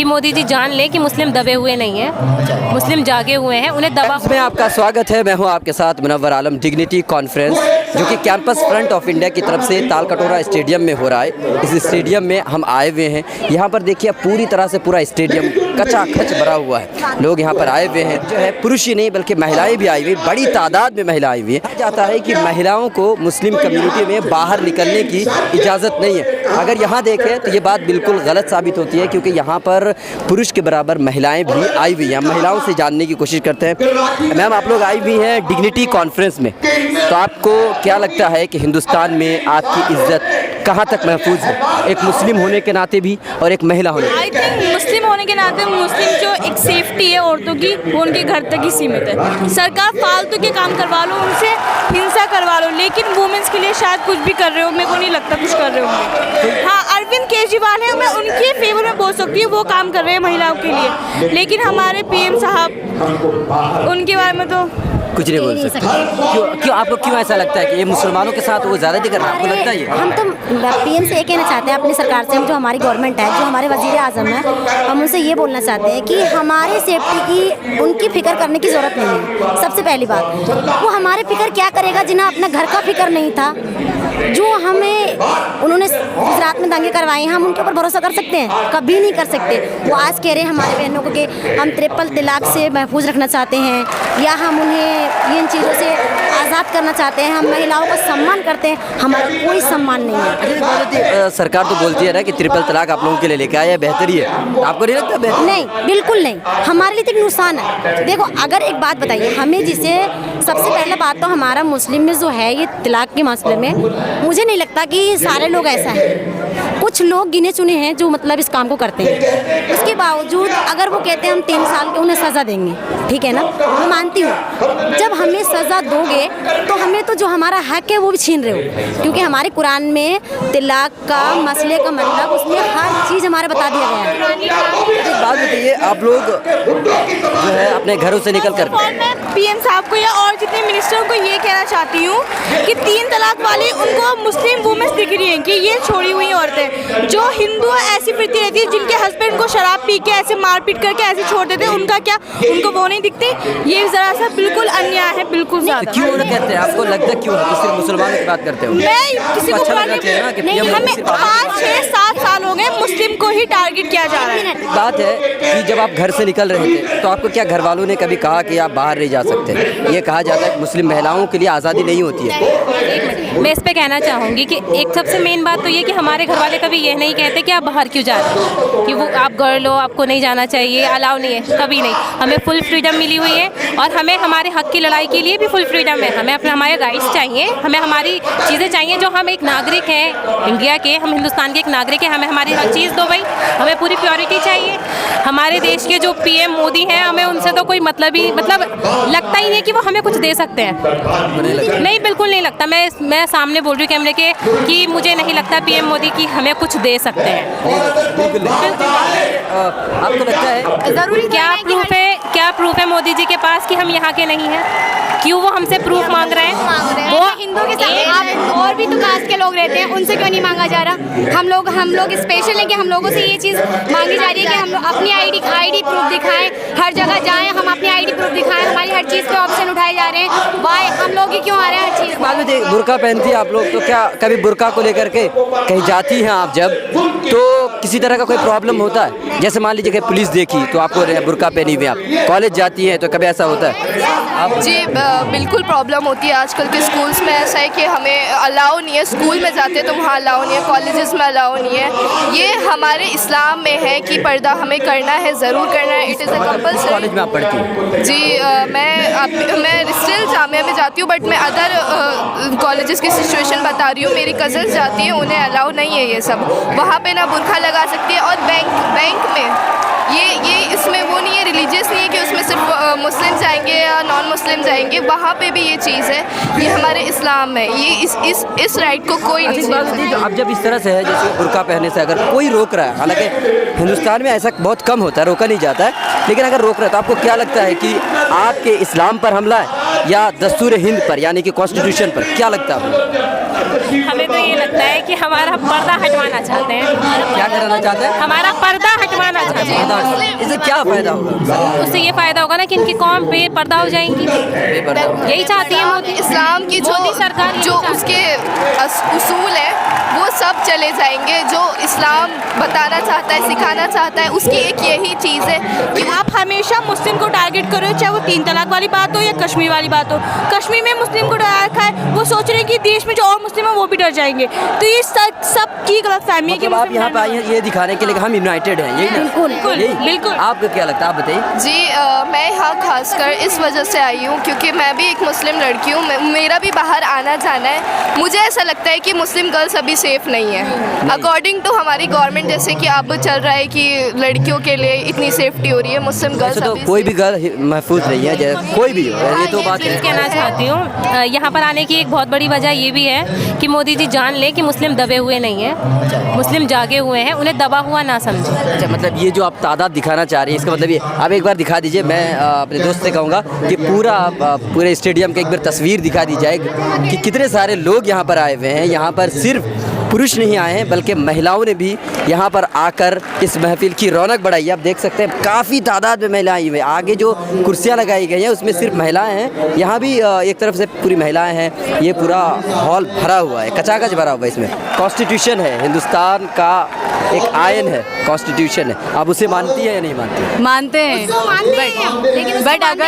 कि मोदी जी जान ले कि मुस्लिम दबे हुए नहीं हैं, मुस्लिम जागे हुए हैं, उन्हें दबा। में आपका स्वागत है। मैं हूं आपके साथ मुनव्वर आलम। डिग्निटी कॉन्फ्रेंस जो कि कैंपस फ्रंट ऑफ इंडिया की तरफ से तालकटोरा स्टेडियम में हो रहा है, इस स्टेडियम में हम आए हुए हैं। यहाँ पर देखिए पूरी तरह से पूरा स्टेडियम कचाखच भरा हुआ है। लोग यहाँ पर आए हुए हैं, जो है पुरुष ही नहीं बल्कि महिलाएं भी आई हुई, बड़ी तादाद में महिला आई हुई है। कहा जाता है कि महिलाओं को मुस्लिम कम्युनिटी में बाहर निकलने की इजाज़त नहीं है। अगर यहाँ देखें तो ये बात बिल्कुल गलत साबित होती है, क्योंकि यहाँ पर पुरुष के बराबर महिलाएं भी आई हुई हैं। महिलाओं से जानने की कोशिश करते हैं। मैम, आप लोग आई हुई हैं डिग्निटी कॉन्फ्रेंस में, तो आपको क्या लगता है कि हिंदुस्तान में आपकी इज्जत कहाँ तक महफूज है, एक मुस्लिम होने के नाते भी और एक महिला होने के? आई थिंक मुस्लिम होने के नाते मुस्लिम जो एक सेफ्टी है औरतों की, वो उनके घर तक ही सीमित है। सरकार फालतू के काम करवा लो, उनसे हिंसा करवा लो, लेकिन वुमेन्स के लिए शायद कुछ भी कर रहे हो, मेरे को नहीं लगता कुछ कर रहे होंगे। हाँ, अरविंद केजरीवाल है, मैं उनके फेवर में बोल सकती हूँ, वो काम कर रहे हैं महिलाओं के लिए, लेकिन हमारे पीएम साहब उनके बारे में तो कुछ नहीं बोल सकते। क्यों आपको क्यों ऐसा लगता है कि ये मुसलमानों के साथ वो ज़्यादा कर रहा है? आपको लगता है ये? हम तो पीएम से ये कहना चाहते हैं अपनी सरकार से, हम जो हमारी गवर्नमेंट है, जो हमारे वजीर आजम है, हम उनसे ये बोलना चाहते हैं कि हमारे सेफ्टी की उनकी फिक्र करने की ज़रूरत नहीं है। सबसे पहली बात, वो हमारे फिक्र क्या करेगा जिन्हें अपना घर का फिक्र नहीं था। जो हमें उन्होंने गुजरात में दंगे करवाए, हम उनके ऊपर भरोसा कर सकते हैं? कभी नहीं कर सकते। वो आज कह रहे हैं हमारे बहनों को कि हम ट्रिपल तलाक से महफूज रखना चाहते हैं, या हम उन्हें इन चीज़ों से आज़ाद करना चाहते हैं, हम महिलाओं का सम्मान करते हैं। हमारा कोई सम्मान नहीं है। सरकार तो बोलती है ना कि ट्रिपल तलाक आप लोगों के लिए लेके आया, बेहतर ही है। आपको नहीं लगता बेहतर? नहीं, बिल्कुल नहीं। हमारे लिए तो नुकसान है। देखो, अगर एक बात बताइए हमें, जिसे सबसे पहले बात तो हमारा मुस्लिम में जो है ये तलाक के मसले में, मुझे नहीं लगता कि सारे लोग ऐसा है। कुछ लोग गिने चुने हैं जो मतलब इस काम को करते हैं। उसके बावजूद अगर वो कहते हैं हम 3 साल के उन्हें सज़ा देंगे, ठीक है ना, मैं मानती हूँ। जब हमें सज़ा दोगे तो हमें तो जो हमारा हक है वो भी छीन रहे हो, क्योंकि हमारे कुरान में तलाक का मसले का मतलब उसमें हर चीज़ हमारे बता दिया गया है। एक बात बताइए, आप लोग जो है अपने घरों से निकल कर, मैं पीएम साहब को या और जितने मिनिस्टरों को ये कहना चाहती हूँ कि 3 तलाक वाली उनको मुस्लिम वुमेन्स दिख रही हैं कि ये छोड़ी हुई औरतें, जो हिंदू ऐसी फिरती रहती है जिनके हस्बैंड को शराब पी के ऐसे मारपीट करके ऐसे छोड़ देते हैं, उनका क्या, उनको वो नहीं दिखते? ये ज़रा सा बिल्कुल अन्याय है, बिल्कुल ज़्यादा। क्यों उन्हें कहते हैं? आपको लगता है क्यों कि सिर्फ मुसलमानों की बात करते हो? मैं किसी को अच्छा बुरा लगता है ना कि नहीं, हमें 5, 6, 7 साल हो गए मुस्लिम को ही टारगेट किया जा रहा है। बात है कि जब आप घर से निकल रहे थे तो आपको क्या घर वालों ने कभी कहा कि आप बाहर नहीं जा सकते? ये कहा जाता है कि मुस्लिम महिलाओं के लिए आज़ादी नहीं होती है। मैं इस पे कहना चाहूँगी कि एक सबसे मेन बात तो ये कि हमारे घर वाले कभी ये नहीं कहते कि आप बाहर क्यों जा रहे हो, कि वो आप गर्ल हो, आपको नहीं जाना चाहिए, अलाउ नहीं है, कभी नहीं। हमें फुल फ्रीडम मिली हुई है और हमें हमारे हक की लड़ाई के लिए भी फुल फ्रीडम है। हमें अपने हमारे राइट्स चाहिए, हमें हमारी चीज़ें चाहिए। जो हम एक नागरिक हैं इंडिया के, हम हिंदुस्तान के एक नागरिक हैं, हमें हमारी हर चीज़ दो भाई, हमें पूरी प्योरिटी चाहिए। हमारे देश के जो पीएम मोदी हैं, हमें उनसे तो कोई मतलब लगता ही नहीं है कि वो हमें कुछ दे सकते हैं। नहीं, बिल्कुल नहीं लगता। मैं सामने बोल रही हूँ कैमरे के कि मुझे नहीं लगता पीएम मोदी की हमें कुछ दे सकते हैं। आपको लगता है ज़रूरी क्या प्रूफ है मोदी जी के पास कि हम यहाँ के नहीं हैं? क्यों वो हमसे प्रूफ मांग रहे हैं? वो हिंदू के साथ और भी तो कास्ट के लोग रहते हैं, उनसे क्यों नहीं मांगा जा रहा? हम लोग स्पेशल हैं कि हम लोगों से ये चीज़ मांगी जा रही है कि हम लोग अपनी आईडी प्रूफ दिखाएं, हर जगह जाएं, हम अपनी आईडी प्रूफ दिखाएं, हमारी हर चीज़ पे ऑप्शन उठाए जा रहे हैं। वाई हम लोग ही क्यों आ रहे हैं हर चीज़? बाद में बुर्का पहनती है आप लोग, तो क्या कभी बुर्का को लेकर के कहीं जाती हैं आप जब, तो किसी तरह का कोई प्रॉब्लम होता है? जैसे मान लीजिए कि पुलिस देखी तो आपको बुर्का पहनी हुई, आप कॉलेज जाती हैं तो कभी ऐसा होता है? जी बिल्कुल प्रॉब्लम होती है। आजकल के स्कूल्स में ऐसा है कि हमें अलाउ नहीं है, स्कूल में जाते हैं तो वहाँ अलाउ नहीं है, कॉलेजेस में अलाउ नहीं है। ये हमारे इस्लाम में है कि पर्दा हमें करना है, ज़रूर करना है, it is a compulsory. College में आप पढ़ती हैं? जी मैं स्टिल जामिया में जाती हूँ, बट मैं अदर कॉलेजेस की सिचुएशन बता रही हूँ। मेरी कज़न्स जाती हैं, उन्हें अलाउ नहीं है ये सब। वहाँ पे ना बुर्का लगा सकती है, और बैंक में ये इसमें वो नहीं है, रिलीजियस नहीं है कि उसमें सिर्फ मुस्लिम जाएंगे या नॉन मुस्लिम जाएंगे, वहाँ पे भी ये चीज़ है। ये हमारे इस्लाम में ये इस राइट को कोई नहीं छीन। अब जब इस तरह से है, जैसे बुर्का पहनने से अगर कोई रोक रहा है, हालांकि हिंदुस्तान में ऐसा बहुत कम होता है, रोका नहीं जाता है, लेकिन अगर रोक रहा है तो आपको क्या लगता है कि आपके इस्लाम पर हमला है या दस्तूर हिंद पर, यानी कि कॉन्स्टिट्यूशन पर? क्या लगता है आपको? हमें तो ये लगता है कि हमारा पर्दा हटवाना चाहते हैं। क्या कराना चाहते हैं? हमारा पर्दा हटवाना चाहते हैं। इससे क्या फायदा होगा? उससे ये फायदा होगा ना कि इनकी कौम बेपर्दा हो जाएंगी। यही चाहती है मोदी। इस्लाम की मोदी सरकार जो उसके उसूल है वो सब चले जाएंगे। जो इस्लाम बताना चाहता है, सिखाना चाहता है, उसकी एक यही चीज़ है कि आप हमेशा मुस्लिम को टारगेट करो, चाहे वो 3 तलाक वाली बात हो या कश्मीर वाली बात हो। कश्मीर में मुस्लिम को डरा रखा है, वो सोच रहे हैं कि देश में जो और मुस्लिम है वो भी डर जाएंगे। तो ये सब की गलत फहमी है कि मतलब आप यहाँ पे आई हैं ये दिखाने के लिए कि हम यूनाइटेड हैं, यही ना? बिल्कुल, यही? बिल्कुल। आपको क्या लगता है, आप बताइए। जी मैं यहाँ खासकर इस वजह से आई हूँ क्योंकि मैं भी एक मुस्लिम लड़की हूँ। मेरा भी बाहर आना जाना है। मुझे ऐसा लगता है कि मुस्लिम गर्ल्स अभी सेफ़ नहीं है अकॉर्डिंग टू हमारी गवर्नमेंट। जैसे कि अब चल रहा है कि लड़कियों के लिए इतनी सेफ्टी हो रही है, मुस्लिम गर्ल्स तो कोई भी गर्ल महफूज नहीं है, कोई भी हो, ये तो बात है। कहना चाहती हूँ यहाँ पर आने की एक बहुत बड़ी वजह ये भी है कि मोदी जी जान ले कि मुस्लिम दबे हुए नहीं हैं, मुस्लिम जागे हुए हैं, उन्हें दबा हुआ ना समझें। अच्छा, मतलब ये जो आप तादाद दिखाना चाह रही हैं, इसका मतलब ये आप एक बार दिखा दीजिए। मैं अपने दोस्त से कहूँगा कि पूरे स्टेडियम की एक बार तस्वीर दिखा दी जाए कि कितने सारे लोग यहाँ पर आए हुए हैं। यहाँ पर सिर्फ पुरुष नहीं आए हैं बल्कि महिलाओं ने भी यहाँ पर आकर इस महफिल की रौनक बढ़ाई है। आप देख सकते हैं काफ़ी तादाद में महिलाएं आई हुई हैं। आगे जो कुर्सियाँ लगाई गई हैं उसमें सिर्फ महिलाएं हैं। यहाँ भी एक तरफ से पूरी महिलाएं हैं। ये पूरा हॉल भरा हुआ है, कचाकच भरा हुआ है। इसमें कॉन्स्टिट्यूशन है, हिंदुस्तान का एक आयन है, कॉन्स्टिट्यूशन है। आप उसे मानती है या नहीं मानती? मानते हैं,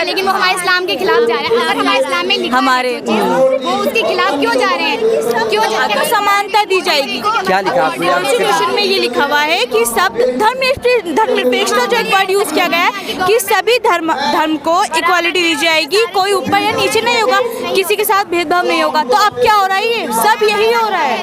लेकिन वो हमारे इस्लाम के खिलाफ जा रहे हैं। अगर हमारे इस्लाम में लिखा हमारे है वो उसके खिलाफ क्यों जा रहे हैं? क्यों जा रहे हैं? समानता दी जाएगी। क्या लिखा आपने? कॉन्स्टिट्यूशन में ये लिखा हुआ है कि सब धर्मनिरपेक्षता जो एक वर्ड यूज किया गया है कि सभी धर्म को इक्वालिटी दी जाएगी, कोई ऊपर या नीचे नहीं होगा, किसी के साथ भेदभाव नहीं होगा। तो अब क्या हो रहा है? ये सब यही हो रहा है।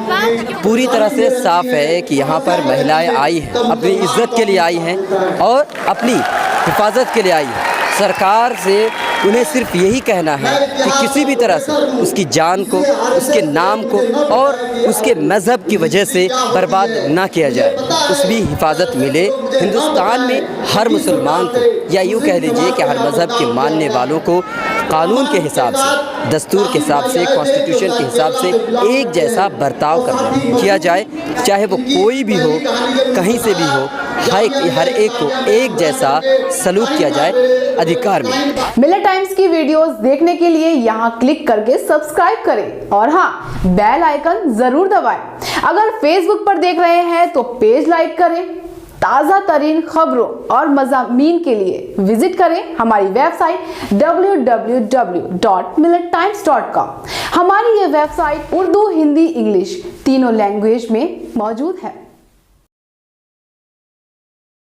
पूरी तरह से साफ है कि यहाँ पर महिलाएं आई हैं, अपनी इज्जत के लिए आई हैं और अपनी हिफाजत के लिए आई हैं। सरकार से उन्हें सिर्फ यही कहना है कि किसी भी तरह से उसकी जान को, उसके नाम को और उसके मज़हब की वजह से बर्बाद ना किया जाए, उसकी हिफाजत मिले। हिंदुस्तान में हर मुसलमान को, या यूँ कह लीजिए कि हर मज़हब के मानने वालों को कानून के हिसाब से, दस्तूर के हिसाब से, कॉन्स्टिट्यूशन के हिसाब से एक जैसा बर्ताव करना किया जाए, चाहे वो कोई भी हो, कहीं से भी हो। हर एक को एक जैसा सलूक किया जाए अधिकार में। मिलत टाइम्स की वीडियोस देखने के लिए यहाँ क्लिक करके सब्सक्राइब करें और हाँ, बेल आइकन जरूर दबाएं। अगर फेसबुक पर देख रहे हैं तो पेज लाइक करें। ताज़ा तरीन खबरों और मज़ामीन के लिए विजिट करें हमारी वेबसाइट www.millettimes.com। हमारी ये वेबसाइट उर्दू, हिंदी, इंग्लिश तीनों लैंग्वेज में मौजूद है।